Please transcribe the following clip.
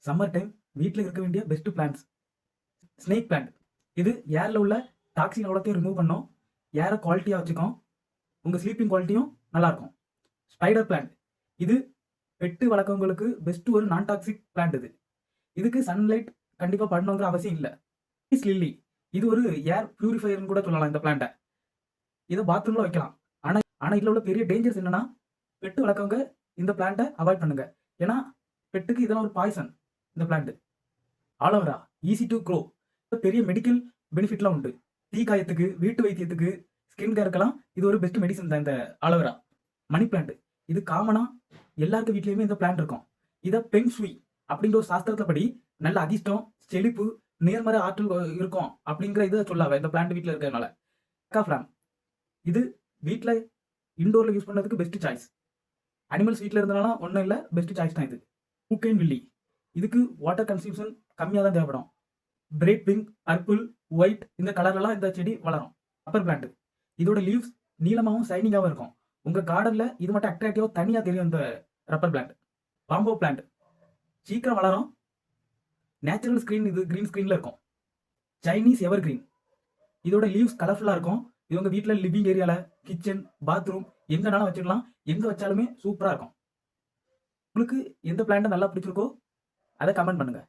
Summer time வீட்டில் இருக்க வேண்டிய பெஸ்ட் பிளான்ஸ். Snake plant. இது ஏரில் உள்ள டாக்ஸின் அவ்வளோத்தையும் ரிமூவ் பண்ணோம். ஏரை குவாலிட்டியாக வச்சுக்கும். உங்கள் ஸ்லீப்பிங் குவாலிட்டியும் நல்லாயிருக்கும். Spider plant. இது பெட்டு வளர்க்கவங்களுக்கு பெஸ்ட் ஒரு நான் டாக்ஸிக் பிளான்ட். இதுக்கு சன்லைட் கண்டிப்பாக பண்ணணுங்கிற அவசியம் இல்லை. Peace lily. இது ஒரு ஏர் பியூரிஃபையர்னு கூட சொல்லலாம். இந்த பிளான்ட்டை இதை பாத்ரூமில் வைக்கலாம். ஆனால் இதில் உள்ள பெரிய டேஞ்சர்ஸ் என்னன்னா, பெட்டு வளர்க்கவங்க இந்த பிளான்ட்டை அவாய்ட் பண்ணுங்க. ஏன்னா பெட்டுக்கு இதெல்லாம் ஒரு பாய்சன். இந்த plant aloe vera easy to grow. பெரிய மெடிக்கல் பெனிஃபிட்லாம் உண்டு. டீ காயத்துக்கு, வீட்டு வைத்தியத்துக்கு, ஸ்கின் கேருக்கெல்லாம் இது ஒரு பெஸ்ட் மெடிசன் தான் இந்த ஆலோவேரா. Money plant. இது காமனாக எல்லாருக்கும் வீட்லேயுமே இந்த பிளான்ட் இருக்கும். இதை பெங் சுய் அப்படிங்கிற ஒரு சாஸ்திரத்தை படி நல்ல அதிர்ஷ்டம், செழிப்பு, நேர்மறை ஆற்றல் இருக்கும் அப்படிங்கிற இதை சொல்லாவ இந்த பிளான்ட் வீட்டில் இருக்கிறதுனால. ஃப்ளாம். இது வீட்டில் இண்டோரில் யூஸ் பண்ணதுக்கு பெஸ்ட் சாய்ஸ். அனிமல்ஸ் வீட்டில் இருந்தனால ஒன்றும் இல்லை, பெஸ்ட் சாய்ஸ் தான் இது. பூக்கைன் வில்லி. இதுக்கு வாட்டர் கன்சம்ஷன் கம்மியாக தான் தேவைப்படும். பிரைட் பிங்க், பர்பிள், ஒயிட் இந்த கலர்லாம் இந்த செடி வளரும். Rubber plant. இதோட லீவ்ஸ் நீளமாகவும் ஷைனிங்காகவும் இருக்கும். உங்கள் கார்டனில் இது மட்டும் அட்ராக்டிவாக தனியாக தெரியும் இந்த ரப்பர் பிளான்ட். பாம்போ பிளான்ட். சீக்கிரம் வளரும். Natural screen. இது கிரீன் ஸ்க்ரீனில் இருக்கும். சைனீஸ் எவர் கிரீன். இதோட லீவ்ஸ் கலர்ஃபுல்லாக இருக்கும். இது உங்கள் வீட்டில் லிவிங் ஏரியாவில், கிச்சன், பாத்ரூம் எங்கனாலும் வச்சுக்கலாம். எங்கே வச்சாலுமே சூப்பராக இருக்கும். உங்களுக்கு எந்த பிளான்ட் நல்லா பிடிச்சிருக்கோ அதை கமெண்ட் பண்ணுங்கள்.